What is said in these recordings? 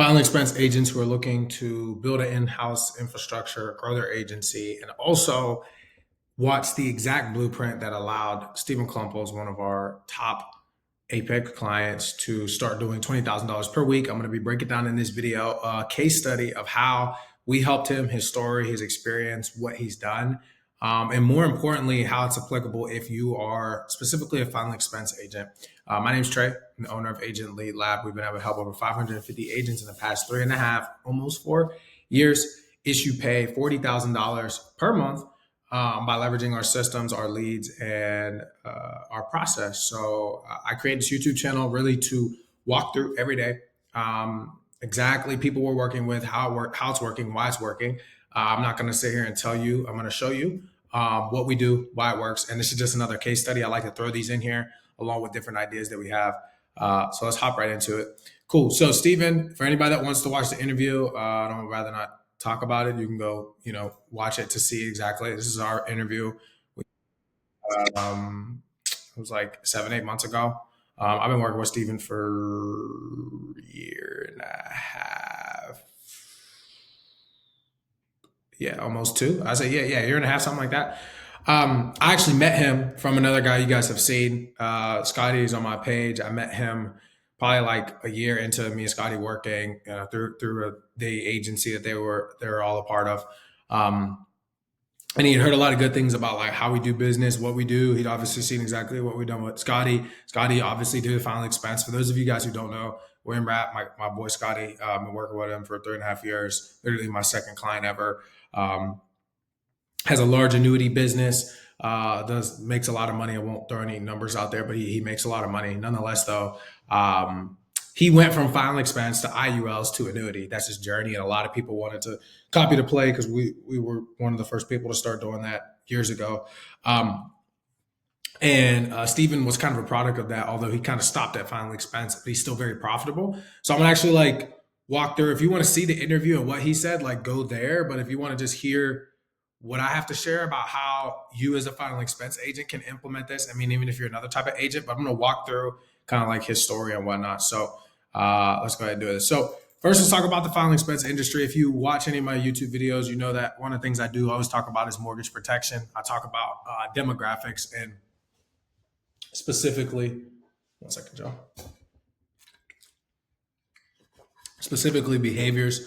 filing expense agents who are looking to build an in-house infrastructure, grow their agency, and also watch the exact blueprint that allowed Stephen Colombo, one of our top Apex clients, to start doing $20,000 per week. I'm going to be breaking down in this video a case study of how we helped him, his story, his experience, what he's done, and more importantly, how it's applicable if you are specifically a filing expense agent. My name's Trey. I'm the owner of Agent Lead Lab. We've been able to help over 550 agents in the past 3.5, almost 4 years, issue pay $40,000 per month by leveraging our systems, our leads, and our process. So I created this YouTube channel really to walk through every day exactly people we're working with, how it's working, why it's working. I'm not going to sit here and tell you. I'm going to show you what we do, why it works. And this is just another case study. I like to throw these in here along with different ideas that we have. So let's hop right into it. Cool. So Stephen, for anybody that wants to watch the interview, I'd rather not talk about it. You can go, watch it to see exactly. This is our interview. It was like 7-8 months ago. I've been working with Stephen for a year and a half. Yeah, almost 2. I say, yeah, a year and a half, something like that. I actually met him from another guy you guys have seen. Scotty is on my page. I met him probably like a year into me and Scotty working through the agency that they were all a part of. And he had heard a lot of good things about like how we do business, what we do. He'd obviously seen exactly what we've done with Scotty. Scotty obviously did the final expense. For those of you guys who don't know, we're in rap. My boy Scotty, I've been working with him for 3.5 years, literally my second client ever. Has a large annuity business, makes a lot of money. I won't throw any numbers out there, but he makes a lot of money. Nonetheless, though, he went from final expense to IULs to annuity. That's his journey. And a lot of people wanted to copy the play because we were one of the first people to start doing that years ago. And Stephen was kind of a product of that, although he kind of stopped at final expense, but he's still very profitable. So I'm gonna actually walk through. If you want to see the interview and what he said, go there. But if you want to just hear what I have to share about how you as a final expense agent can implement this, I mean, even if you're another type of agent, but I'm going to walk through kind of his story and whatnot. So let's go ahead and do this. So first, let's talk about the final expense industry. If you watch any of my YouTube videos, you know that one of the things I do always talk about is mortgage protection. I talk about demographics and specifically, one second, Joe. Specifically behaviors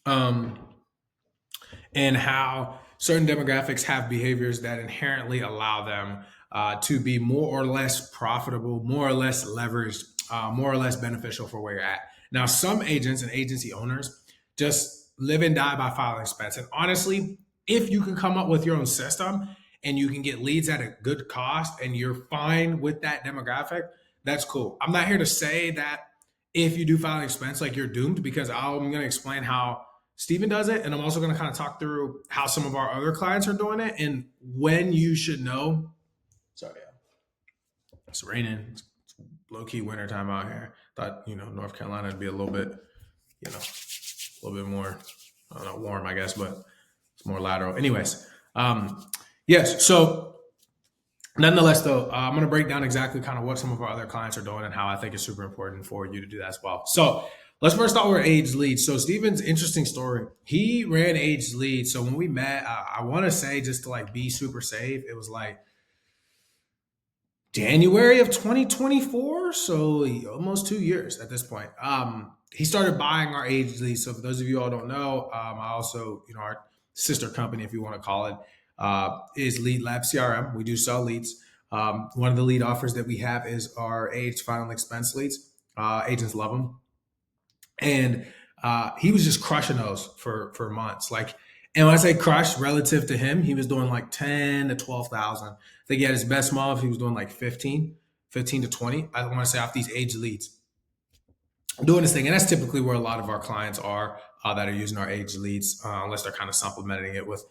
and how certain demographics have behaviors that inherently allow them to be more or less profitable, more or less leveraged, more or less beneficial for where you're at. Now, some agents and agency owners just live and die by filing expense. And honestly, if you can come up with your own system and you can get leads at a good cost and you're fine with that demographic, that's cool. I'm not here to say that if you do filing expense, you're doomed, because I'm going to explain how Stephen does it. And I'm also going to kind of talk through how some of our other clients are doing it and when you should know. Sorry, it's raining. It's low-key wintertime out here. Thought, North Carolina would be a little bit, a little bit more, I don't know, warm, I guess, but it's more lateral. Anyways, yes. So nonetheless, though, I'm going to break down exactly kind of what some of our other clients are doing and how I think it's super important for you to do that as well. So let's first start with Aged Leads. So Stephen's interesting story. He ran Aged Leads. So when we met, I want to say, just to be super safe, it was January of 2024. So almost 2 years at this point. He started buying our Aged Leads. So for those of you all don't know, I also, our sister company, if you want to call it, is Lead Lab CRM. We do sell leads. One of the lead offers that we have is our aged final expense leads. Agents love them. And he was just crushing those for months. And when I say crush, relative to him, he was doing 10 to 12,000. I think he had his best month. He was doing 15 to 20. I want to say off these aged leads, doing this thing. And that's typically where a lot of our clients are that are using our aged leads, unless they're kind of supplementing it with,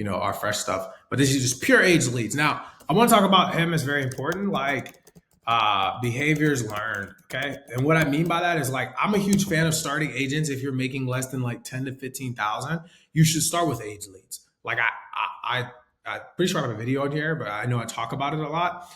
our fresh stuff. But this is just pure aged leads. Now, I want to talk about him as very important. Behaviors learned. Okay. And what I mean by that is I'm a huge fan of starting agents. If you're making less than 10 to 15,000, you should start with aged leads. I'm pretty sure I have a video on here, but I know I talk about it a lot.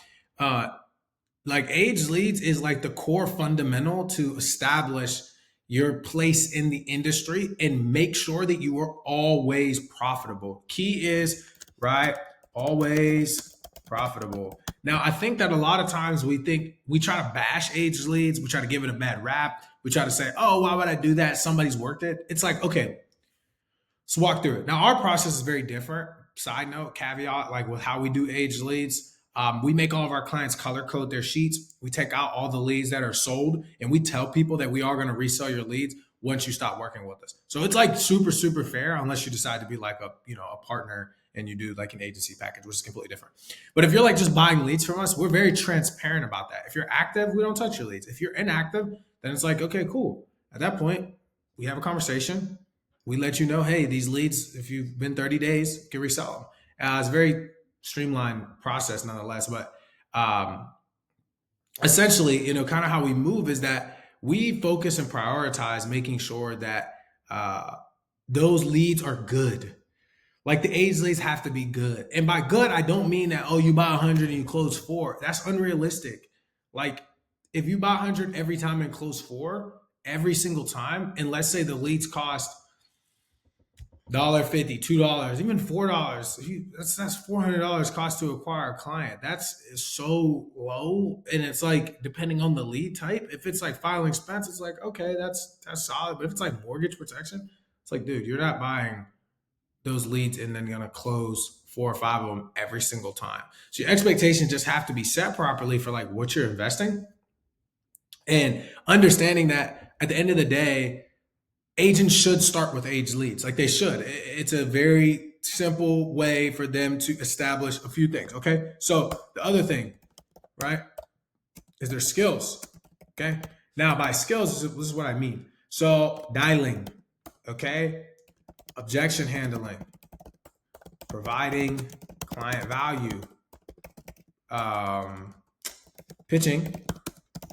Aged leads is the core fundamental to establish, your place in the industry, and make sure that you are always profitable. Key is, right, always profitable. Now, I think that a lot of times we try to bash age leads, we try to give it a bad rap. We try to say, oh, why would I do that? Somebody's worked it. It's like, okay, let's walk through it. Now, our process is very different. Side note, caveat, like with how we do age leads. We make all of our clients color code their sheets. We take out all the leads that are sold, and we tell people that we are going to resell your leads once you stop working with us. So it's like super, super fair, unless you decide to be like a partner and you do like an agency package, which is completely different. But if you're like just buying leads from us, we're very transparent about that. If you're active, we don't touch your leads. If you're inactive, then it's like, okay, cool. At that point, we have a conversation. We let you know, hey, these leads, if you've been 30 days, you can resell them. It's a very streamlined process nonetheless. But essentially, kind of how we move is that we focus and prioritize making sure that those leads are good. Like the age leads have to be good. And by good, I don't mean that, oh, you buy 100 and you close 4. That's unrealistic. Like if you buy 100 every time and close 4 every single time, and let's say the leads cost $1.50, $2, even $4. That's $400 cost to acquire a client. That's so low, and it's like depending on the lead type. If it's like filing expense, it's like okay, that's solid. But if it's like mortgage protection, it's like, dude, you're not buying those leads and then gonna close 4 or 5 of them every single time. So your expectations just have to be set properly for like what you're investing, and understanding that at the end of the day, agents should start with age leads. Like they should. It's a very simple way for them to establish a few things. Okay. So the other thing, right, is their skills. Okay. Now, by skills, this is what I mean. So dialing, okay, objection handling, providing client value, pitching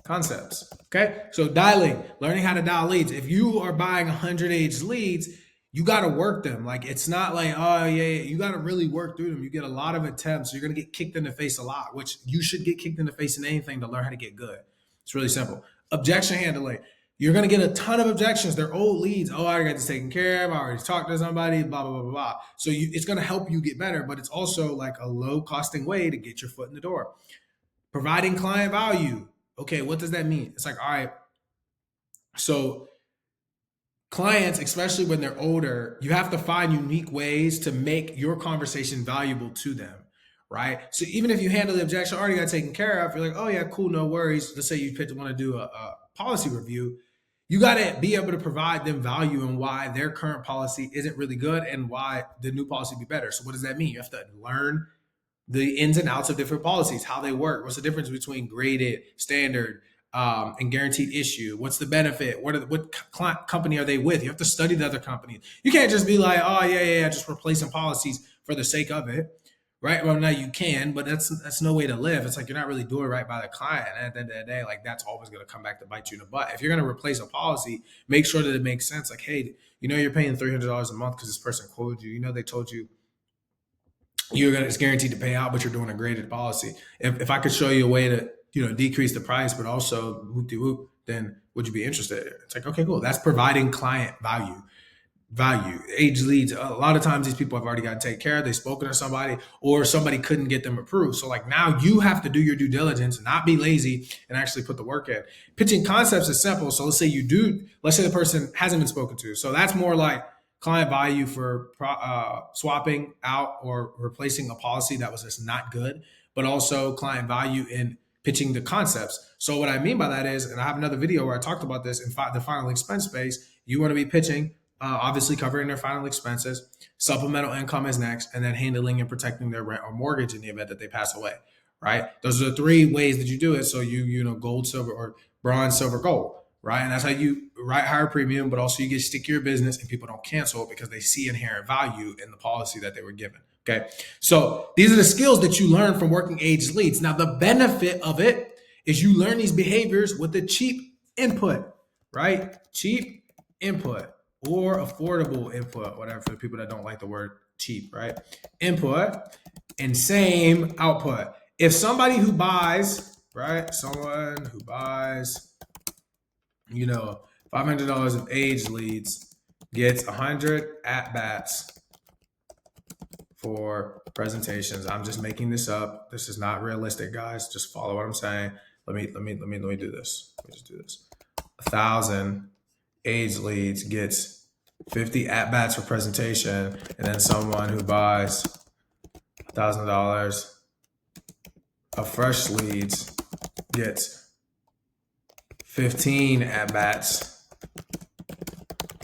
concepts. Okay. So dialing, learning how to dial leads. If you are buying 100 age leads, you got to work them. Like it's not like, oh yeah, you got to really work through them. You get a lot of attempts. So you're going to get kicked in the face a lot, which you should get kicked in the face in anything to learn how to get good. It's really simple. Objection handling. You're going to get a ton of objections. They're old leads. Oh, I got this taken care of. I already talked to somebody, blah, blah, blah, blah, blah. So it's going to help you get better, but it's also like a low costing way to get your foot in the door. Providing client value. Okay, what does that mean? It's like, all right, so clients, especially when they're older, you have to find unique ways to make your conversation valuable to them, right? So even if you handle the objection already got taken care of, you're like, oh yeah, cool, no worries. Let's say you want to do a policy review. You got to be able to provide them value and why their current policy isn't really good and why the new policy be better. So what does that mean? You have to learn the ins and outs of different policies, how they work. What's the difference between graded, standard, and guaranteed issue? What's the benefit? What client company are they with? You have to study the other companies. You can't just be like, oh yeah, just replacing policies for the sake of it, right? Well, now you can, but that's no way to live. It's like you're not really doing right by the client. And at the end of the day, like that's always going to come back to bite you in the butt. If you're going to replace a policy, make sure that it makes sense. Like, hey, you're paying $300 a month because this person quoted you. They told you it's guaranteed to pay out, but you're doing a graded policy. If I could show you a way to decrease the price, but also whoop-de-whoop, then would you be interested? It's like, okay, cool. That's providing client value. Age leads. A lot of times these people have already got to take care of. They've spoken to somebody or somebody couldn't get them approved. So like now you have to do your due diligence, not be lazy and actually put the work in. Pitching concepts is simple. So let's say the person hasn't been spoken to. So that's more like client value for swapping out or replacing a policy that was just not good, but also client value in pitching the concepts. So what I mean by that is, and I have another video where I talked about this in the final expense space, you want to be pitching, obviously covering their final expenses, supplemental income is next, and then handling and protecting their rent or mortgage in the event that they pass away, right? Those are the 3 ways that you do it. So gold, silver, or bronze, silver, gold. Right. And that's how you write higher premium, but also you get stickier business and people don't cancel it because they see inherent value in the policy that they were given. Okay. So these are the skills that you learn from working age leads. Now, the benefit of it is you learn these behaviors with a cheap input, right? Cheap input or affordable input, whatever, for the people that don't like the word cheap, right? Input and same output. If somebody who buys, right? Someone who buys, $500 of age leads gets 100 at-bats for presentations. I'm just making this up. This is not realistic, guys. Just follow what I'm saying. Let me do this. Let me just do this. 1,000 age leads gets 50 at-bats for presentation, and then someone who buys $1,000 of fresh leads gets 15 at-bats,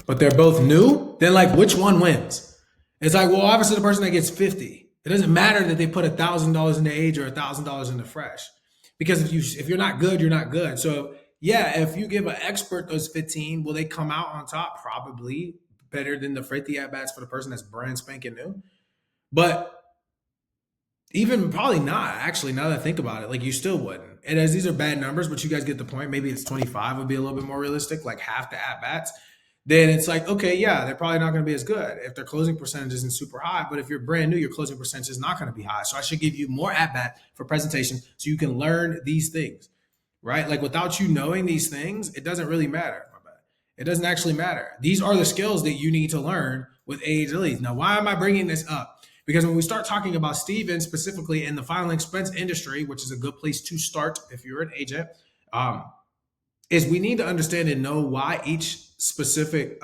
but they're both new, then like which one wins? It's like, well, obviously the person that gets 50. It doesn't matter that they put $1,000 into age or $1,000 into fresh, because if you're not good, you're not good. So yeah, if you give an expert those 15, will they come out on top? Probably better than the 50 at bats for the person that's brand spanking new. But even probably not, actually, now that I think about it, like you still wouldn't. And as these are bad numbers, but you guys get the point. Maybe it's 25 would be a little bit more realistic, like half the at bats. Then it's like, okay, yeah, they're probably not going to be as good if their closing percentage isn't super high. But if you're brand new, your closing percentage is not going to be high. So I should give you more at bat for presentation so you can learn these things, right? Like without you knowing these things, it doesn't really matter. It doesn't actually matter. These are the skills that you need to learn with age leads. Now, why am I bringing this up? Because when we start talking about Steven specifically in the final expense industry, which is a good place to start if you're an agent, is we need to understand and know why each specific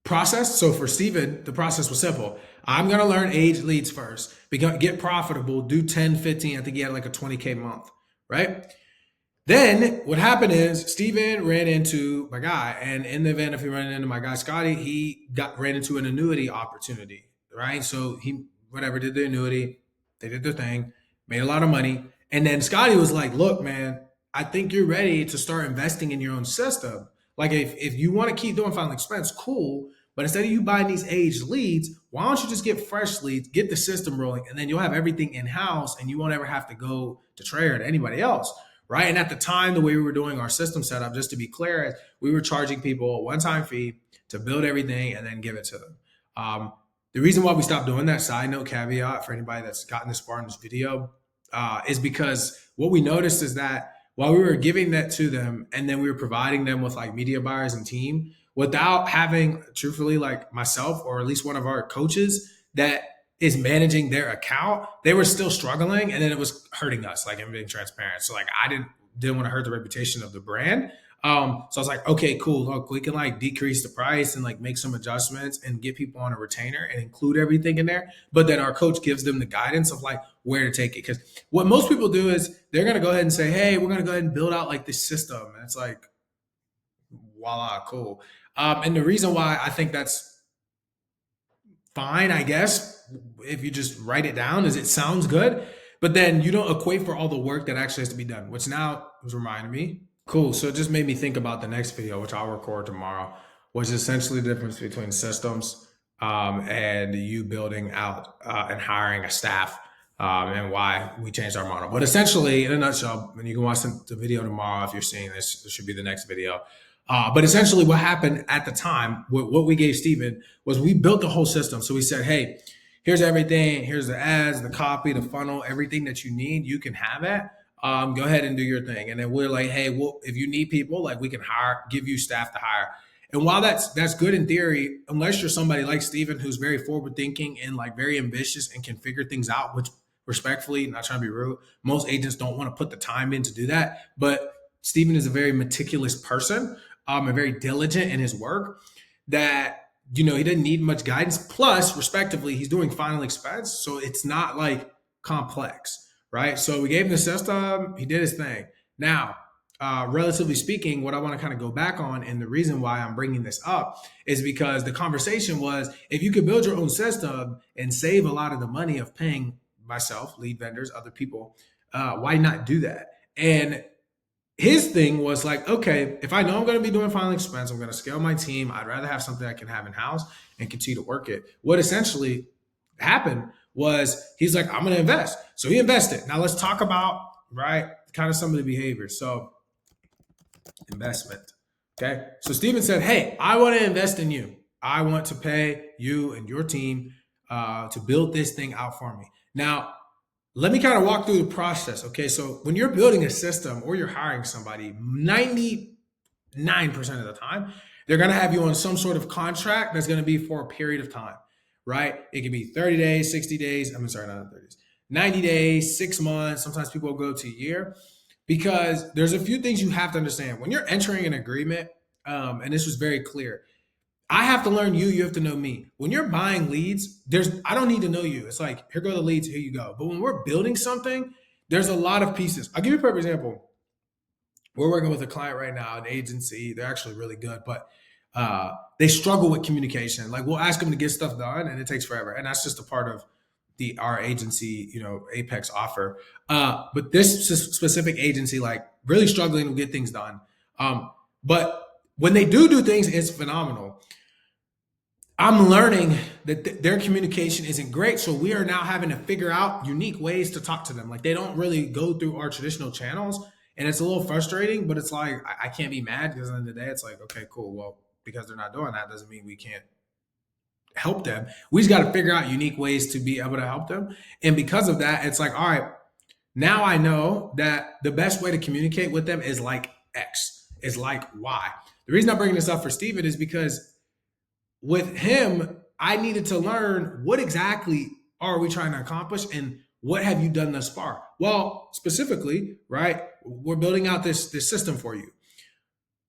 process. So for Steven, the process was simple. I'm going to learn age leads first, get profitable, do 10, 15. I think he had like a 20K month, right? Then what happened is Steven ran into my guy, and in the event if he ran into my guy Scotty, he ran into an annuity opportunity, right? So he did the annuity, they did their thing, made a lot of money, and then Scotty was like, "Look, man, I think you're ready to start investing in your own system. Like if you want to keep doing final expense, cool, but instead of you buying these age leads, why don't you just get fresh leads, get the system rolling, and then you'll have everything in house, and you won't ever have to go to Trey or to anybody else." Right. And at the time, the way we were doing our system setup, just to be clear, we were charging people a one-time fee to build everything and then give it to them. The reason why we stopped doing that, side note caveat for anybody that's gotten this far in this video, is because what we noticed is that while we were giving that to them and then we were providing them with like media buyers and team, without having truthfully like myself or at least one of our coaches that is managing their account, they were still struggling, and then it was hurting us, like I'm being transparent. So like I didn't want to hurt the reputation of the brand. So I was like, okay, cool. Look, we can like decrease the price and like make some adjustments and get people on a retainer and include everything in there. But then our coach gives them the guidance of like where to take it. Because what most people do is they're going to go ahead and say, hey, we're going to go ahead and build out like this system. And it's like, voila, cool. And the reason why I think that's fine, I guess, if you just write it down, is it sounds good, but then you don't equate for all the work that actually has to be done, which now was reminding me. Cool. So it just made me think about the next video, which I'll record tomorrow, which is essentially the difference between systems and you building out and hiring a staff, and why we changed our model. But essentially, in a nutshell, and you can watch the video tomorrow if you're seeing this, this should be the next video. But essentially what happened at the time, what we gave Steven was we built the whole system. So we said, hey, here's everything. Here's the ads, the copy, the funnel, everything that you need, you can have it. Go ahead and do your thing. And then we're like, hey, well, if you need people, like we can give you staff to hire. And while that's good in theory, unless you're somebody like Steven, who's very forward thinking and like very ambitious and can figure things out, which respectfully, not trying to be rude, most agents don't want to put the time in to do that. But Steven is a very meticulous person, and very diligent in his work, that, he didn't need much guidance. Plus, respectively, he's doing final expense. So it's not like complex, right? So we gave him the system, he did his thing. Now, relatively speaking, what I want to kind of go back on, and the reason why I'm bringing this up is because the conversation was, if you could build your own system and save a lot of the money of paying myself, lead vendors, other people, why not do that? And his thing was like, okay, if I know I'm going to be doing final expense, I'm going to scale my team. I'd rather have something I can have in house and continue to work it. What essentially happened was he's like, I'm going to invest. So he invested. Now let's talk about, right, kind of some of the behaviors. So investment. Okay. So Steven said, hey, I want to invest in you. I want to pay you and your team to build this thing out for me. Now, Let me kind of walk through the process. Okay. So when you're building a system or you're hiring somebody, 99% of the time, they're going to have you on some sort of contract that's going to be for a period of time, right? It can be 30 days, 60 days. I'm sorry, not 30 days, 90 days, 6 months. Sometimes people will go to a year because there's a few things you have to understand. When you're entering an agreement, and this was very clear, I have to learn you, you have to know me. When you're buying leads, I don't need to know you. It's like, here go the leads, here you go. But when we're building something, there's a lot of pieces. I'll give you a perfect example. We're working with a client right now, an agency. They're actually really good, but they struggle with communication. Like we'll ask them to get stuff done, and it takes forever. And that's just a part of our agency, Apex offer. But this specific agency, like really struggling to get things done. But when they do things, it's phenomenal. I'm learning that their communication isn't great. So we are now having to figure out unique ways to talk to them. Like they don't really go through our traditional channels. And it's a little frustrating, but it's like, I can't be mad because at the end of the day, it's like, okay, cool. Well, because they're not doing that doesn't mean we can't help them. We just got to figure out unique ways to be able to help them. And because of that, it's like, all right, now I know that the best way to communicate with them is like X, is like Y. The reason I'm bringing this up for Steven is because with him, I needed to learn what exactly are we trying to accomplish and what have you done thus far? Well, specifically, right, we're building out this system for you.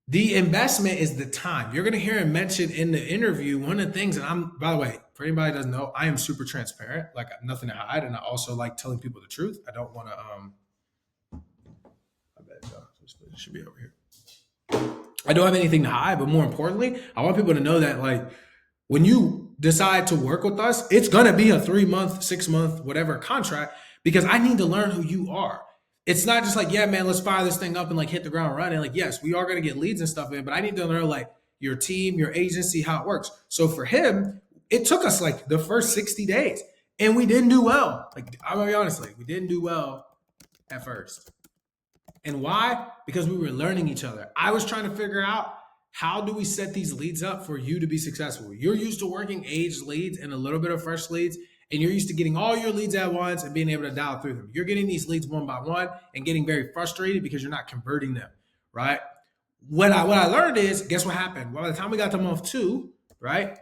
The investment is the time. You're going to hear him mention in the interview one of the things, and by the way, for anybody that doesn't know, I am super transparent, like nothing to hide, and I also like telling people the truth. I don't want to, I bet it should be over here. I don't have anything to hide, but more importantly, I want people to know that like when you decide to work with us, it's going to be a 3 month, 6 month, whatever contract, because I need to learn who you are. It's not just like, yeah, man, let's fire this thing up and like hit the ground running. Like, yes, we are going to get leads and stuff in, but I need to learn like your team, your agency, how it works. So for him, it took us like the first 60 days and we didn't do well. Like, I'm going to be honest, like, we didn't do well at first. And why? Because we were learning each other. I was trying to figure out how do we set these leads up for you to be successful? You're used to working aged leads and a little bit of fresh leads, and you're used to getting all your leads at once and being able to dial through them. You're getting these leads one by one and getting very frustrated because you're not converting them, right? What I learned is, guess what happened? Well, by the time we got to month 2, right,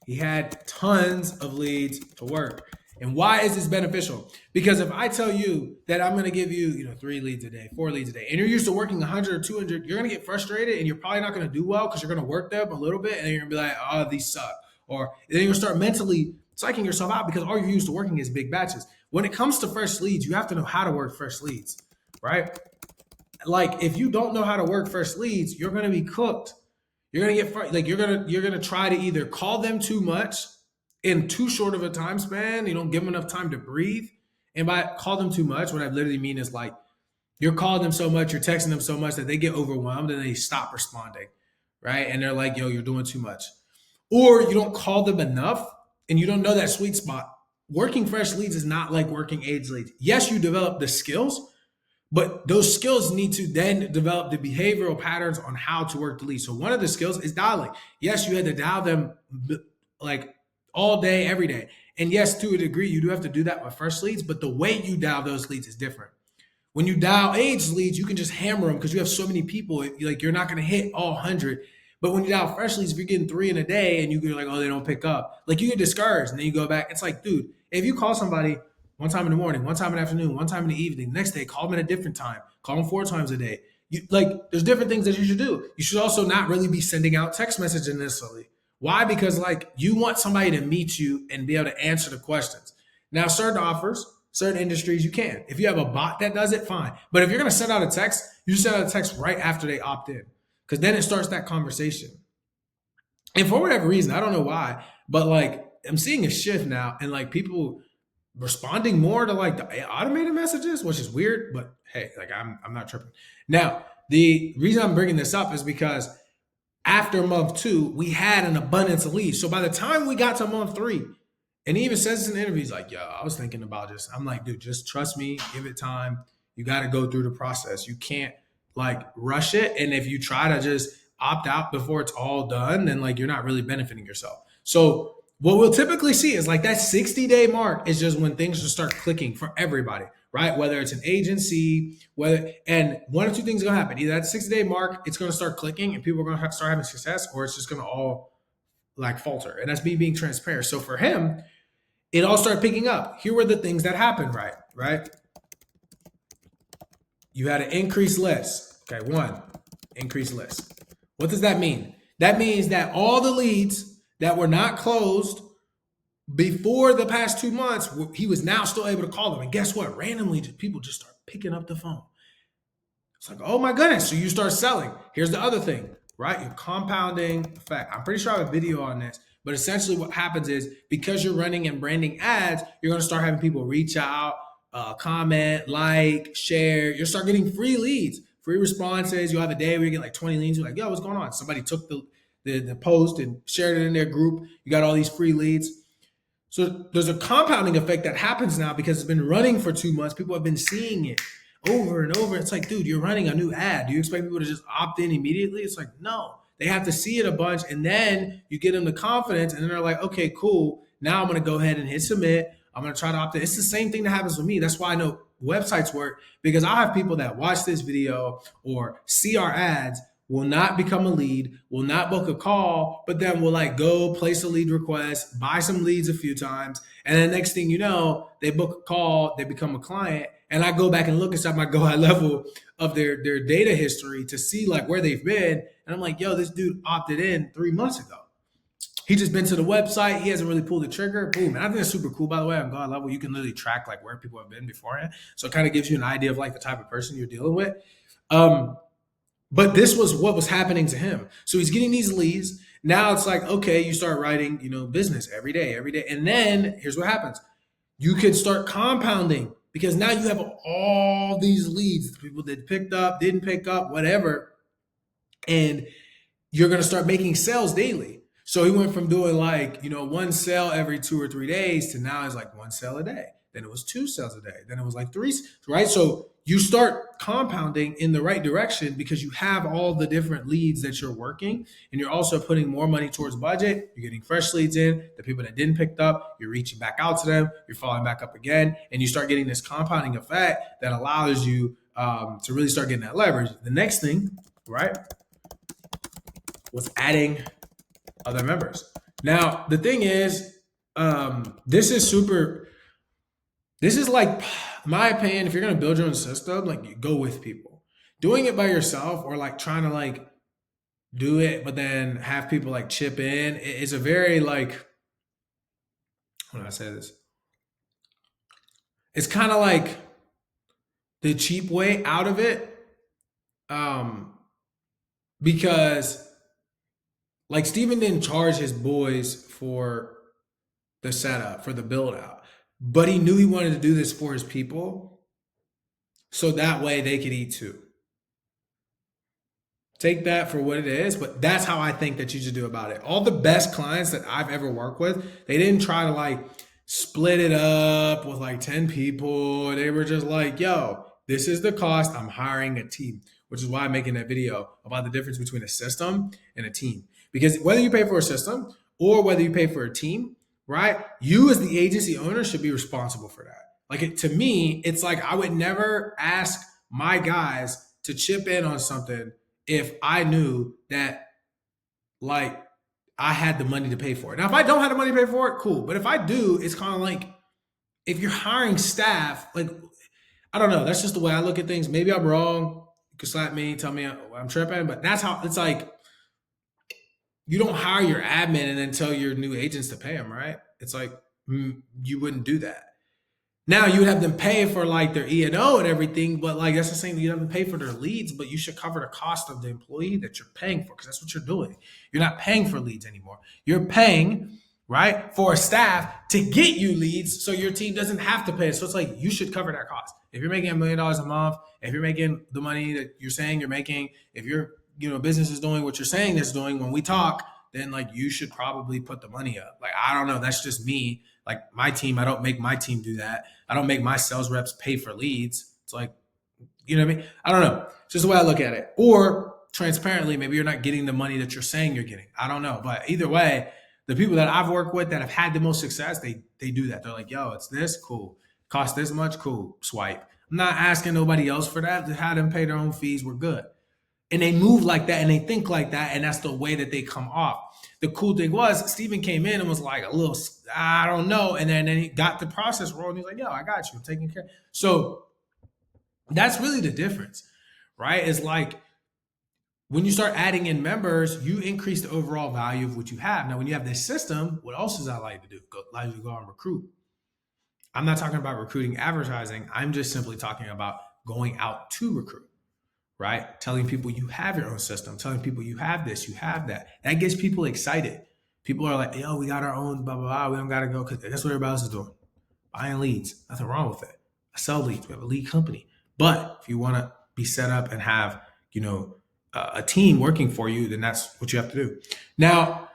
he had tons of leads to work. And why is this beneficial? Because if I tell you that I'm going to give you, 3 leads a day, 4 leads a day, and you're used to working 100 or 200, you're going to get frustrated and you're probably not going to do well because you're going to work them a little bit and then you're going to be like, oh, these suck. Or then you're going to start mentally psyching yourself out because all you're used to working is big batches. When it comes to fresh leads, you have to know how to work fresh leads, right? Like if you don't know how to work fresh leads, you're going to be cooked. You're going to get like you're going to try to either call them too much in too short of a time span. You don't give them enough time to breathe. And by call them too much, what I literally mean is like you're calling them so much, you're texting them so much that they get overwhelmed and they stop responding, right? And they're like, yo, you're doing too much. Or you don't call them enough and you don't know that sweet spot. Working fresh leads is not like working aged leads. Yes, you develop the skills, but those skills need to then develop the behavioral patterns on how to work the lead. So one of the skills is dialing. Yes, you had to dial them like all day, every day. And yes, to a degree, you do have to do that with fresh leads, but the way you dial those leads is different. When you dial aged leads, you can just hammer them because you have so many people. Like you're not going to hit all 100. But when you dial fresh leads, if you're getting 3 in a day and you're like, oh, they don't pick up, like you get discouraged and then you go back. It's like, dude, if you call somebody one time in the morning, one time in the afternoon, one time in the evening, the next day, call them at a different time, call them 4 times a day. There's different things that you should do. You should also not really be sending out text messages necessarily. Why? Because like you want somebody to meet you and be able to answer the questions. Now, certain offers, certain industries, you can. If you have a bot that does it, fine. But if you're going to send out a text, you send out a text right after they opt in because then it starts that conversation. And for whatever reason, I don't know why, but like I'm seeing a shift now and like people responding more to like the automated messages, which is weird, but hey, like I'm not tripping. Now, the reason I'm bringing this up is because after month 2, we had an abundance of leads. So by the time we got to month 3, and he even says this in interviews, like, yo, I was thinking about this. I'm like, dude, just trust me, give it time. You got to go through the process. You can't like rush it. And if you try to just opt out before it's all done, then like you're not really benefiting yourself. So what we'll typically see is like that 60-day mark is just when things just start clicking for everybody, right? Whether it's an agency, and one of two things are gonna happen. Either that 60-day mark, it's gonna start clicking and people are gonna start having success, or it's just gonna all like falter. And that's me being transparent. So for him, it all started picking up. Here were the things that happened, right? Right? You had an increased list. Okay, one, increased list. What does that mean? That means that all the leads that were not closed before the past 2 months, he was now still able to call them. And guess what? Randomly, people just start picking up the phone. It's like, oh my goodness. So you start selling. Here's the other thing, right? Your compounding effect. I'm pretty sure I have a video on this, but essentially what happens is because you're running and branding ads, you're going to start having people reach out, comment, like, share. You'll start getting free leads, free responses. You'll have a day where you get like 20 leads. You're like, yo, what's going on? Somebody took the post and shared it in their group. You got all these free leads. So there's a compounding effect that happens now because it's been running for 2 months. People have been seeing it over and over. It's like, dude, you're running a new ad. Do you expect people to just opt in immediately? It's like, no, they have to see it a bunch. And then you get them the confidence and then they're like, okay, cool. Now I'm going to go ahead and hit submit. I'm going to try to opt in. It's the same thing that happens with me. That's why I know websites work, because I have people that watch this video or see our ads, will not become a lead, will not book a call, but then will like go place a lead request, buy some leads a few times. And then next thing you know, they book a call, they become a client. And I go back and look inside my Go High level of their data history to see like where they've been. And I'm like, yo, this dude opted in 3 months ago. He just been to the website. He hasn't really pulled the trigger. Boom. And I think that's super cool, by the way. On God level, you can literally track like where people have been beforehand. So it kind of gives you an idea of like the type of person you're dealing with. But this was what was happening to him. So he's getting these leads. Now it's like, okay, you start writing, business every day. And then here's what happens. You can start compounding because now you have all these leads, people that picked up, didn't pick up, whatever. And you're going to start making sales daily. So he went from doing like, one sale every 2 or 3 days to now it's like one sale a day. Then it was 2 sales a day. Then it was like 3, right? So you start compounding in the right direction because you have all the different leads that you're working, and you're also putting more money towards budget. You're getting fresh leads in. The people that didn't pick up, you're reaching back out to them. You're following back up again, and you start getting this compounding effect that allows you to really start getting that leverage. The next thing, right, was adding other members. Now, the thing is, this is like, my opinion, if you're going to build your own system, like you go with people. Doing it by yourself or like trying to like do it, but then have people like chip in, it's a very like, how do I say this? It's kind of like the cheap way out of it. Because like Steven didn't charge his boys for the setup, for the build out, but he knew he wanted to do this for his people so that way they could eat too. Take that for what it is, but that's how I think that you should do about it. All the best clients that I've ever worked with, they didn't try to like split it up with like 10 people. They were just like, yo, this is the cost. I'm hiring a team, which is why I'm making that video about the difference between a system and a team. Because whether you pay for a system or whether you pay for a team, right? You as the agency owner should be responsible for that. Like to me, it's like I would never ask my guys to chip in on something if I knew that like I had the money to pay for it. Now, if I don't have the money to pay for it, cool. But if I do, it's kind of like if you're hiring staff, like, I don't know. That's just the way I look at things. Maybe I'm wrong. You can slap me, tell me I'm tripping, but that's how it's like. You don't hire your admin and then tell your new agents to pay them, right? It's like you wouldn't do that. Now you would have them pay for like their E&O and everything, but like that's the same thing. You have to pay for their leads, but you should cover the cost of the employee that you're paying for, because that's what you're doing. You're not paying for leads anymore. You're paying, right, for a staff to get you leads so your team doesn't have to pay. So it's like you should cover that cost. If you're making $1 million a month, if you're making the money that you're saying you're making, if your business is doing what you're saying it's doing when we talk, then like you should probably put the money up. Like, I don't know. That's just me. Like my team, I don't make my team do that. I don't make my sales reps pay for leads. It's like, you know what I mean? I don't know. It's just the way I look at it. Or transparently, maybe you're not getting the money that you're saying you're getting. I don't know. But either way, The people that I've worked with that have had the most success, they do that. They're like, yo, it's this, cool. Cost this much, cool. Swipe. I'm not asking nobody else for that. Just have them pay their own fees. We're good. And they move like that and they think like that, and that's the way that they come off. The cool thing was Steven came in and was like a little, I don't know, and then he got the process rolling. He's like, yo, I got you, I'm taking care. So that's really the difference, right? It's like when you start adding in members, you increase the overall value of what you have. Now, when you have this system, what else does I like to do? Like to go out and recruit. I'm not talking about recruiting advertising. I'm just simply talking about going out to recruit, right? Telling people you have your own system, telling people you have this, you have that. That gets people excited. People are like, yo, we got our own blah, blah, blah. We don't got to go because that's what everybody else is doing. Buying leads. Nothing wrong with it. I sell leads. We have a lead company. But if you want to be set up and have, a team working for you, then that's what you have to do. Now,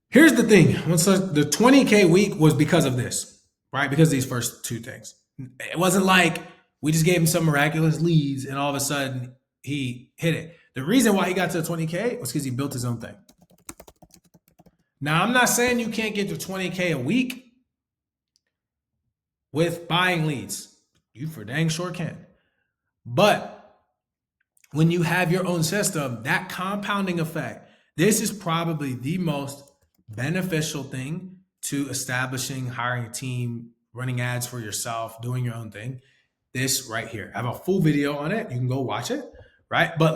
here's the thing. The 20K week was because of this, right? Because of these first two things. It wasn't like we just gave him some miraculous leads and all of a sudden he hit it. The reason why he got to the 20K was because he built his own thing. Now, I'm not saying you can't get to 20K a week with buying leads. You for dang sure can. But when you have your own system, that compounding effect, this is probably the most beneficial thing to establishing, hiring a team, running ads for yourself, doing your own thing. This right here. I have a full video on it. You can go watch it, right? But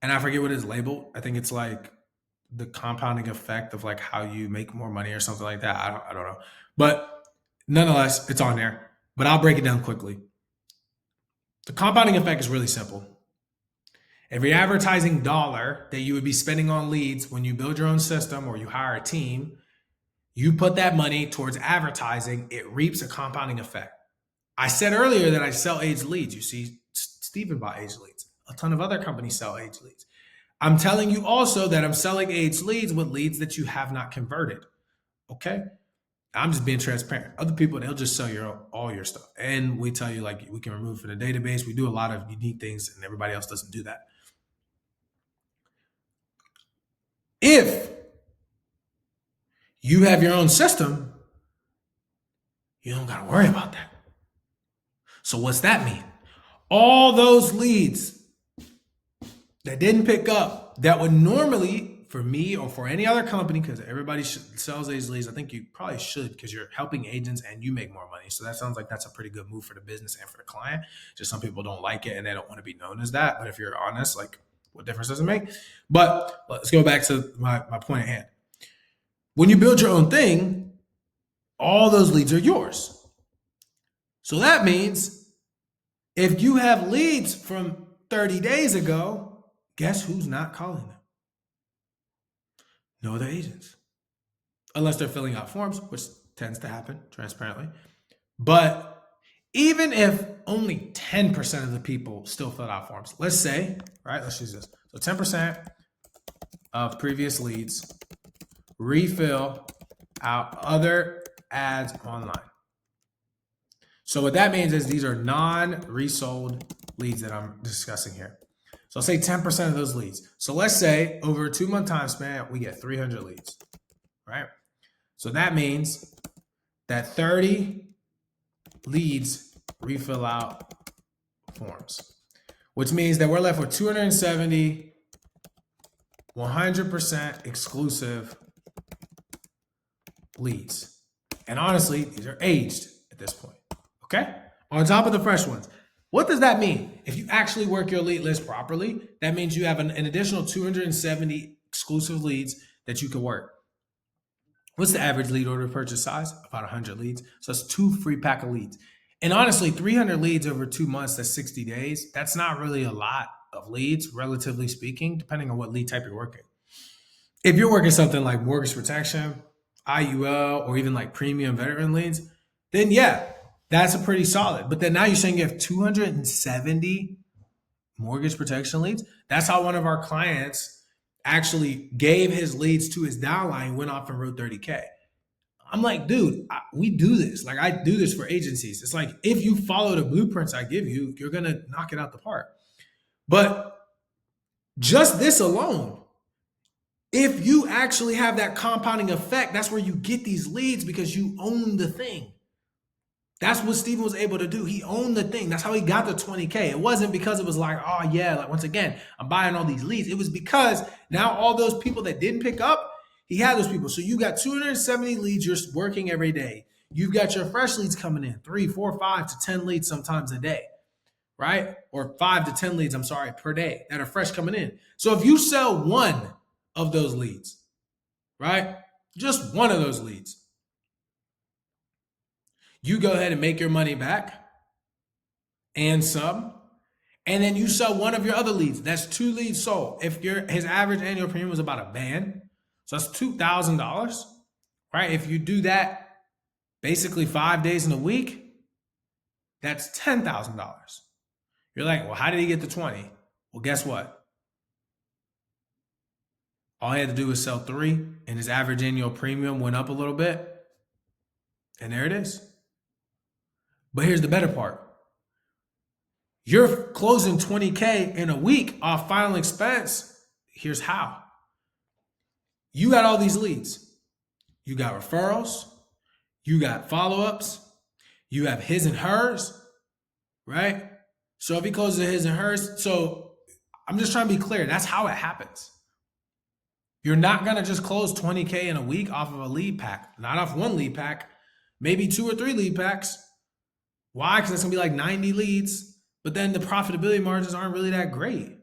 and I forget what it's labeled. I think it's like the compounding effect of like how you make more money or something like that. I don't know. But nonetheless, it's on there. But I'll break it down quickly. The compounding effect is really simple. Every advertising dollar that you would be spending on leads when you build your own system or you hire a team, you put that money towards advertising, it reaps a compounding effect. I said earlier that I sell aged leads. You see, Steven bought aged leads. A ton of other companies sell aged leads. I'm telling you also that I'm selling aged leads with leads that you have not converted. Okay? I'm just being transparent. Other people, they'll just sell all your stuff. And we tell you, like, we can remove from the database. We do a lot of unique things, and everybody else doesn't do that. If you have your own system, you don't got to worry about that. So what's that mean? All those leads that didn't pick up that would normally, for me or for any other company, because everybody sells these leads, I think you probably should because you're helping agents and you make more money. So that sounds like that's a pretty good move for the business and for the client. Just some people don't like it and they don't want to be known as that. But if you're honest, like, what difference does it make? But let's go back to my point at hand. When you build your own thing, all those leads are yours. So that means if you have leads from 30 days ago, guess who's not calling them? No other agents. Unless they're filling out forms, which tends to happen transparently. But even if only 10% of the people still fill out forms, let's say, right, let's use this. So 10% of previous leads refill out other ads online. So what that means is these are non-resold leads that I'm discussing here. So say 10% of those leads. So let's say over a 2-month time span, we get 300 leads, right? So that means that 30 leads refill out forms, which means that we're left with 270, 100% exclusive leads. And honestly, these are aged at this point, okay? On top of the fresh ones. What does that mean? If you actually work your lead list properly, that means you have an additional 270 exclusive leads that you can work. What's the average lead order purchase size? About 100 leads. So that's 2 free pack of leads. And honestly, 300 leads over 2 months, that's 60 days. That's not really a lot of leads, relatively speaking, depending on what lead type you're working. If you're working something like mortgage protection, IUL, or even like premium veteran leads, then yeah, that's a pretty solid. But then now you're saying you have 270 mortgage protection leads. That's how one of our clients actually gave his leads to his downline, went off and wrote 30K. I'm like, dude, we do this. Like, I do this for agencies. It's like, if you follow the blueprints I give you, you're going to knock it out the park. But just this alone, If you actually have that compounding effect, that's where you get these leads because you own the thing. That's what Steven was able to do. He owned the thing. That's how he got the 20K. It wasn't because it was like, oh yeah, like once again, I'm buying all these leads. It was because now all those people that didn't pick up, he had those people. So you got 270 leads you're working every day. You've got your fresh leads coming in, 3, 4, 5 to 10 leads sometimes a day, right? Or 5 to 10 leads, I'm sorry, per day that are fresh coming in. So if you sell one of those leads, right? Just one of those leads, you go ahead and make your money back and some, and then you sell one of your other leads. That's 2 leads sold. If his average annual premium was about $1,000, so that's $2,000, right? If you do that basically 5 days in a week, that's $10,000. You're like, well, how did he get to 20? Well, guess what? All he had to do was sell 3, and his average annual premium went up a little bit, and there it is. But here's the better part. You're closing 20K in a week off final expense. Here's how. You got all these leads. You got referrals. You got follow-ups. You have his and hers, right? So if he closes his and hers, so I'm just trying to be clear. That's how it happens. You're not going to just close 20K in a week off of a lead pack, not off one lead pack, maybe 2 or 3 lead packs. Why? Because it's going to be like 90 leads, but then the profitability margins aren't really that great.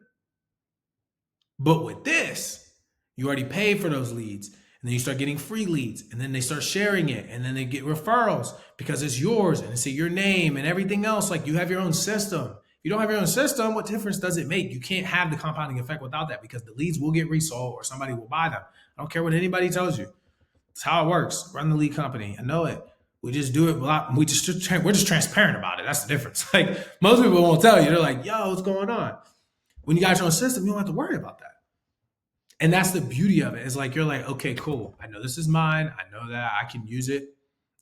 But with this, you already pay for those leads, and then you start getting free leads, and then they start sharing it, and then they get referrals because it's yours, and it's your name and everything else. Like, you have your own system. If you don't have your own system, what difference does it make? You can't have the compounding effect without that, because the leads will get resold or somebody will buy them. I don't care what anybody tells you. It's how it works. Run the lead company. I know it. We just do it. We're just transparent about it. That's the difference. Like, most people won't tell you. They're like, yo, what's going on? When you got your own system, you don't have to worry about that. And that's the beauty of it. It's like, you're like, okay, cool. I know this is mine. I know that I can use it,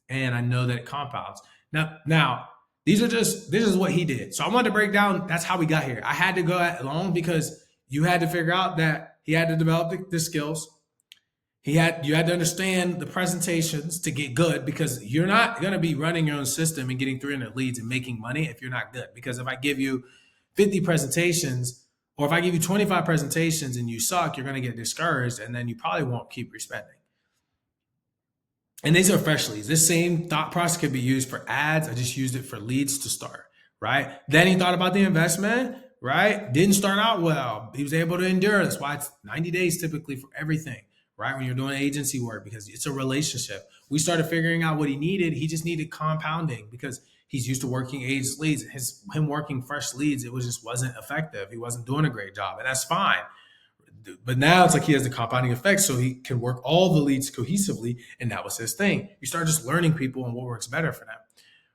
and I know that it compounds. Now, this is what he did. So I wanted to break down. That's how we got here. I had to go along because you had to figure out that he had to develop the skills. You had to understand the presentations to get good, because you're not going to be running your own system and getting 300 leads and making money if you're not good. Because if I give you 50 presentations, or if I give you 25 presentations and you suck, you're going to get discouraged, and then you probably won't keep your spending. And these are fresh leads. This same thought process could be used for ads. I just used it for leads to start, right? Then he thought about the investment, right? Didn't start out well. He was able to endure. That's why it's 90 days typically for everything, right? When you're doing agency work, because it's a relationship. We started figuring out what he needed. He just needed compounding, because he's used to working aged leads. Him working fresh leads, it just wasn't effective. He wasn't doing a great job, and that's fine. But now it's like he has the compounding effect, so he can work all the leads cohesively, and that was his thing. You start just learning people and what works better for them,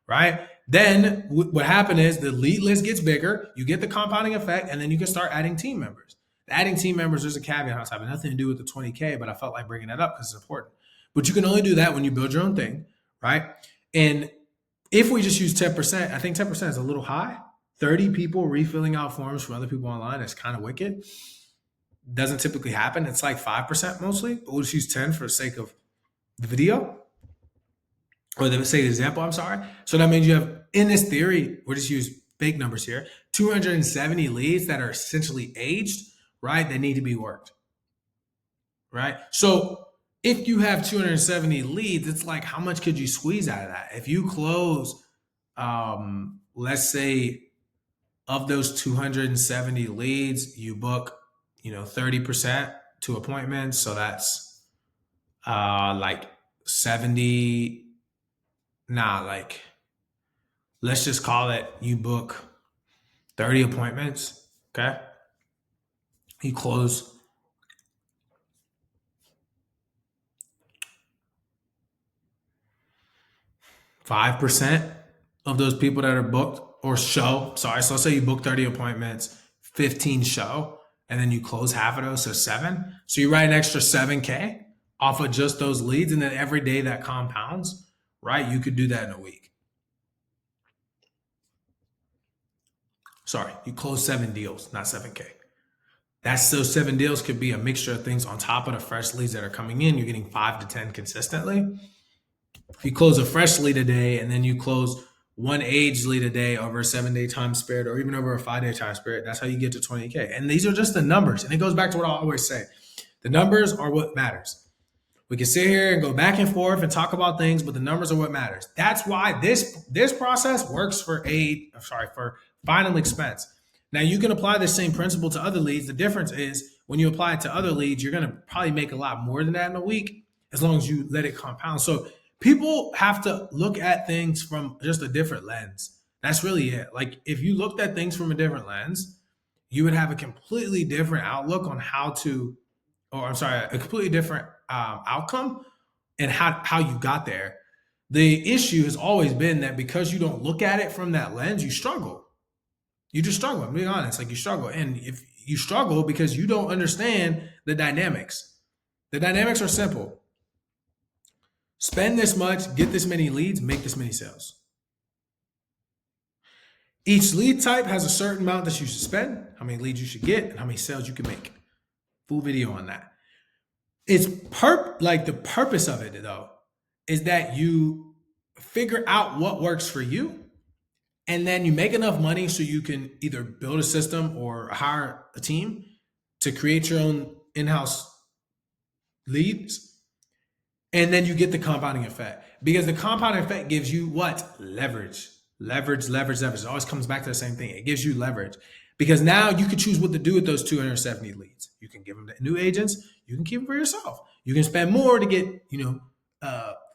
right? Then what happened is the lead list gets bigger, you get the compounding effect, and then you can start adding team members. Adding team members, there's a caveat. It's having nothing to do with the 20K, but I felt like bringing that up because it's important. But you can only do that when you build your own thing, right? And if we just use 10%, I think 10% is a little high. 30 people refilling out forms for other people online is kind of wicked. Doesn't typically happen. It's like 5% mostly, but we'll just use 10 for the sake of the video, or the sake of the example, I'm sorry. So that means you have, in this theory, we'll just use fake numbers here, 270 leads that are essentially aged, right? They need to be worked, right? So if you have 270 leads, it's like, how much could you squeeze out of that? If you close, let's say of those 270 leads, you book 30% to appointments. So that's like 70, let's just call it, you book 30 appointments. Okay. You close 5% of those people that are booked or show. Sorry. So let's say you book 30 appointments, 15 show, and then you close half of those, so 7. So you write an extra 7K off of just those leads. And then every day that compounds, right? You could do that in a week. Sorry, you close 7 deals, not 7K. That's those 7 deals could be a mixture of things on top of the fresh leads that are coming in. You're getting 5 to 10 consistently. If you close a fresh lead a day and then you close one aged lead a day over a 7 day time period or even over a 5 day time period, that's how you get to 20K. And these are just the numbers. And it goes back to what I always say. The numbers are what matters. We can sit here and go back and forth and talk about things, but the numbers are what matters. That's why this process works for final expense. Now you can apply the same principle to other leads. The difference is when you apply it to other leads, you're going to probably make a lot more than that in a week as long as you let it compound. So people have to look at things from just a different lens. That's really it. Like if you looked at things from a different lens, you would have a completely different outlook on a completely different outcome and how you got there. The issue has always been that because you don't look at it from that lens, you struggle. You just struggle. I'm being honest, like you struggle. And if you struggle because you don't understand the dynamics are simple. Spend this much, get this many leads, make this many sales. Each lead type has a certain amount that you should spend, how many leads you should get, and how many sales you can make. Full video on that. It's the purpose of it though is that you figure out what works for you and then you make enough money so you can either build a system or hire a team to create your own in-house leads. And then you get the compounding effect because the compounding effect gives you what? Leverage. It always comes back to the same thing. It gives you leverage because now you can choose what to do with those 270 leads. You can give them to new agents. You can keep them for yourself. You can spend more to get,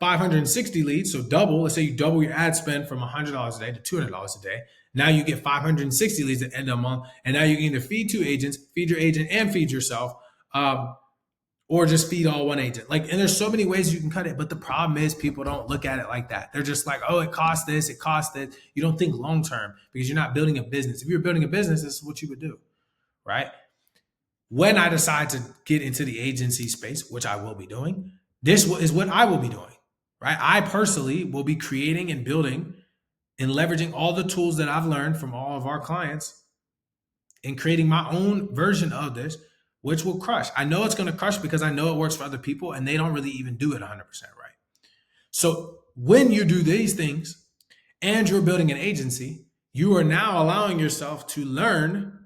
560 leads. So double, let's say you double your ad spend from $100 a day to $200 a day. Now you get 560 leads at the end of the month. And now you can either feed 2 agents, feed your agent and feed yourself. Or just feed all one agent. And there's so many ways you can cut it, but the problem is people don't look at it like that. They're just like, oh, it costs this, it costs that. You don't think long-term because you're not building a business. If you're building a business, this is what you would do, right? When I decide to get into the agency space, which I will be doing, this is what I will be doing, right? I personally will be creating and building and leveraging all the tools that I've learned from all of our clients and creating my own version of this, which will crush. I know it's going to crush because I know it works for other people and they don't really even do it 100% right. So when you do these things and you're building an agency, you are now allowing yourself to learn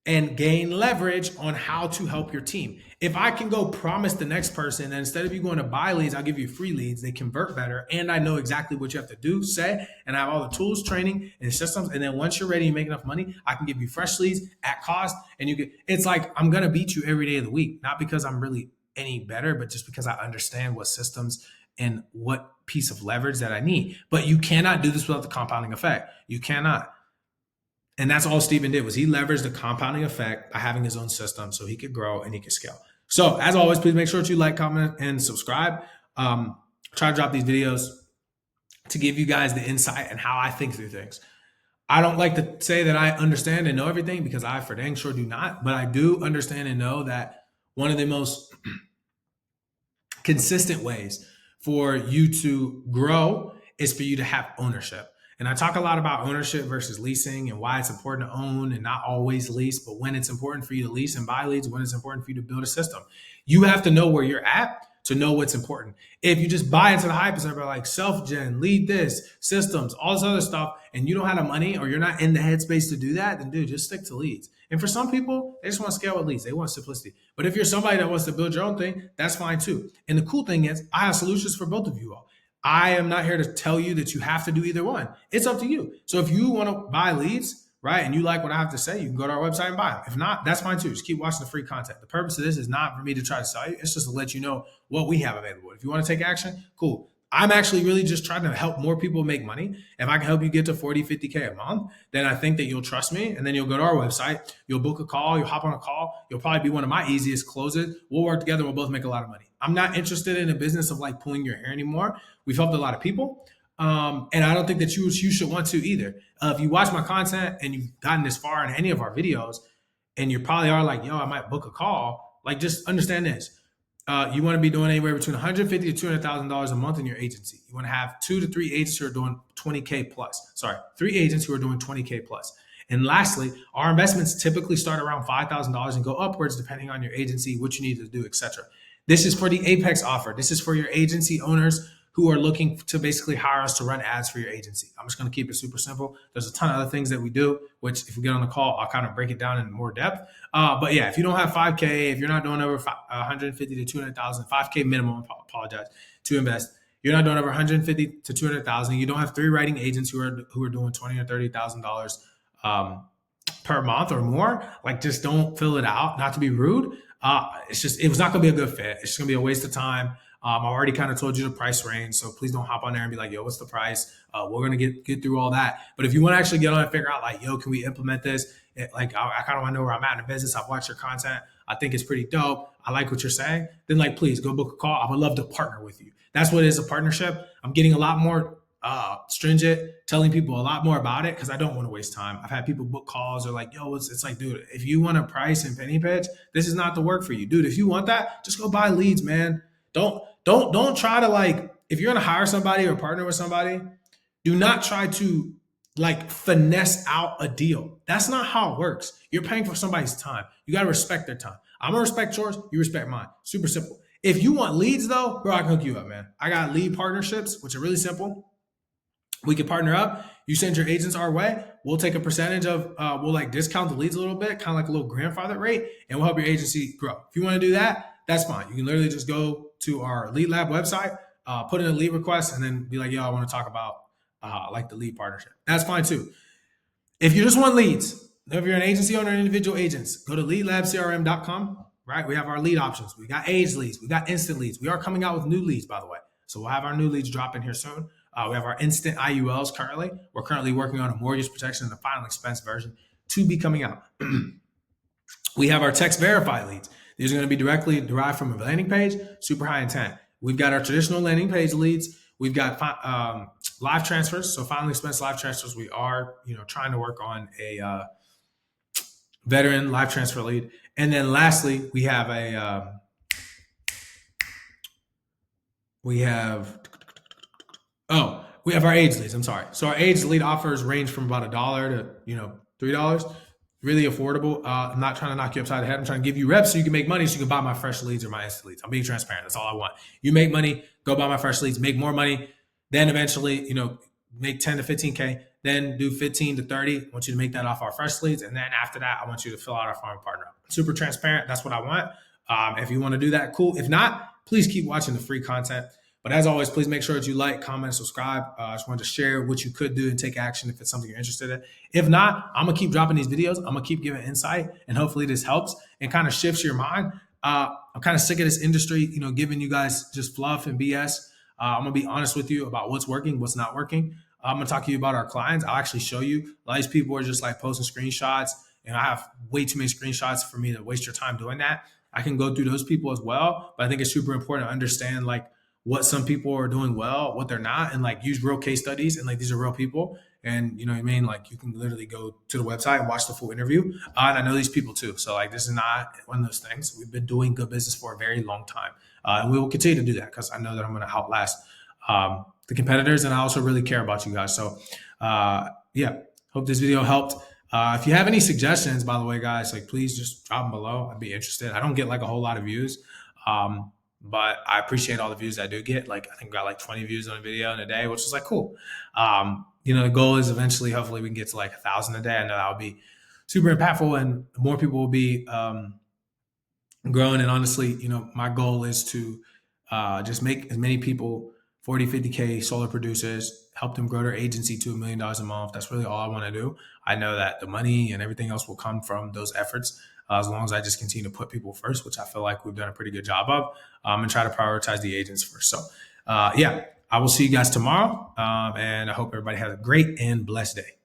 and gain leverage on how to help your team. If I can go promise the next person that instead of you going to buy leads, I'll give you free leads, they convert better, and I know exactly what you have to do, say, and I have all the tools, training, and systems, and then once you're ready, you make enough money, I can give you fresh leads at cost, and it's like I'm gonna beat you every day of the week, not because I'm really any better, but just because I understand what systems and what piece of leverage that I need. But you cannot do this without the compounding effect. You cannot. And that's all Stephen did was he leveraged the compounding effect by having his own system so he could grow and he could scale. So as always, please make sure to like, comment, and subscribe. Try to drop these videos to give you guys the insight and how I think through things. I don't like to say that I understand and know everything because I for dang sure do not, but I do understand and know that one of the most consistent ways for you to grow is for you to have ownership. And I talk a lot about ownership versus leasing and why it's important to own and not always lease, but when it's important for you to lease and buy leads, when it's important for you to build a system. You have to know where you're at to know what's important. If you just buy into the hype and about like self-gen, lead this, systems, all this other stuff, and you don't have the money or you're not in the headspace to do that, then dude, just stick to leads. And for some people, they just want to scale with leads. They want simplicity. But if you're somebody that wants to build your own thing, that's fine too. And the cool thing is I have solutions for both of you all. I am not here to tell you that you have to do either one. It's up to you. So if you want to buy leads, right, and you like what I have to say, you can go to our website and buy them. If not, that's fine too. Just keep watching the free content. The purpose of this is not for me to try to sell you. It's just to let you know what we have available. If you want to take action, cool. I'm actually really just trying to help more people make money. If I can help you get to 40, 50K a month, then I think that you'll trust me. And then you'll go to our website, you'll book a call, you'll hop on a call. You'll probably be one of my easiest closers. We'll work together. We'll both make a lot of money. I'm not interested in a business of like pulling your hair anymore. We've helped a lot of people. And I don't think that you should want to either. If you watch my content and you've gotten this far in any of our videos and you probably are like, yo, I might book a call. Like, just understand this. You want to be doing anywhere between $150,000 to $200,000 a month in your agency. You want to have 2 to 3 agents who are doing 20K plus. Sorry, 3 agents who are doing 20K plus. And lastly, our investments typically start around $5,000 and go upwards depending on your agency, what you need to do, etc. This is for the Apex offer. This is for your agency owners who are looking to basically hire us to run ads for your agency. I'm just going to keep it super simple. There's a ton of other things that we do, which if we get on the call, I'll kind of break it down in more depth. But yeah, if you don't have 5K, if you're not doing over 150 to 200,000, 5K minimum, I apologize, to invest, you're not doing over 150 to 200,000. You don't have 3 writing agents who are doing $20,000 or $30,000 per month or more. Like, just don't fill it out. Not to be rude, it was not going to be a good fit. It's just going to be a waste of time. I already kind of told you the price range, so please don't hop on there and be like, yo, what's the price? We're going to get through all that. But if you want to actually get on and figure out like, yo, can we implement this? I kind of want to know where I'm at in the business. I've watched your content. I think it's pretty dope. I like what you're saying. Then like, please go book a call. I would love to partner with you. That's what it is, a partnership. I'm getting a lot more stringent, telling people a lot more about it because I don't want to waste time. I've had people book calls or like, yo, it's like, dude, if you want a price and penny pitch, this is not the work for you. Dude, if you want that, just go buy leads, man. Don't try to, like, if you're going to hire somebody or partner with somebody, do not try to like finesse out a deal. That's not how it works. You're paying for somebody's time. You got to respect their time. I'm going to respect yours. You respect mine. Super simple. If you want leads though, bro, I can hook you up, man. I got lead partnerships, which are really simple. We can partner up. You send your agents our way. We'll take a percentage of, we'll like discount the leads a little bit, kind of like a little grandfather rate, and we'll help your agency grow. If you want to do that, that's fine. You can literally just go to our Lead Lab website, put in a lead request, and then be like, yo, I want to talk about like the lead partnership. That's fine too. If you just want leads, if you're an agency owner or individual agents, go to leadlabcrm.com, right? We have our lead options. We got age leads. We got instant leads. We are coming out with new leads, by the way. So we'll have our new leads dropping here soon. We have our instant IULs currently. We're currently working on a mortgage protection and the final expense version to be coming out. We have our text verify leads. These are going to be directly derived from a landing page, super high intent. We've got our traditional landing page leads. We've got live transfers. So final expense live transfers. We are, trying to work on a veteran live transfer lead. And then lastly, we have our age leads. I'm sorry. So our age lead offers range from about $1 to, $3. Really affordable. I'm not trying to knock you upside the head. I'm trying to give you reps so you can make money so you can buy my fresh leads or my instant leads. I'm being transparent. That's all I want. You make money, go buy my fresh leads, make more money. Then eventually, make 10 to 15K, then do 15 to 30. I want you to make that off our fresh leads. And then after that, I want you to fill out our farm partner. Super transparent. That's what I want. If you want to do that, cool. If not, please keep watching the free content. But as always, please make sure that you like, comment, subscribe. I just wanted to share what you could do and take action if it's something you're interested in. If not, I'm going to keep dropping these videos. I'm going to keep giving insight, and hopefully this helps and kind of shifts your mind. I'm kind of sick of this industry, giving you guys just fluff and BS. I'm going to be honest with you about what's working, what's not working. I'm going to talk to you about our clients. I'll actually show you. A lot of these people are just like posting screenshots, and I have way too many screenshots for me to waste your time doing that. I can go through those people as well, but I think it's super important to understand like what some people are doing well, what they're not, and like use real case studies, and like these are real people. And you know what I mean? Like you can literally go to the website and watch the full interview. And I know these people too. So like this is not one of those things. We've been doing good business for a very long time. And we will continue to do that because I know that I'm going to outlast the competitors, and I also really care about you guys. So hope this video helped. If you have any suggestions, by the way, guys, like please just drop them below. I'd be interested. I don't get like a whole lot of views. But I appreciate all the views I do get. Like I think I got like 20 views on a video in a day, which is like cool. The goal is eventually, hopefully we can get to like 1,000 a day. I know that would be super impactful and more people will be growing. And honestly, my goal is to just make as many people 40, 50K solar producers, help them grow their agency to $1 million a month. That's really all I want to do. I know that the money and everything else will come from those efforts. As long as I just continue to put people first, which I feel like we've done a pretty good job of, and try to prioritize the agents first. So, I will see you guys tomorrow, and I hope everybody has a great and blessed day.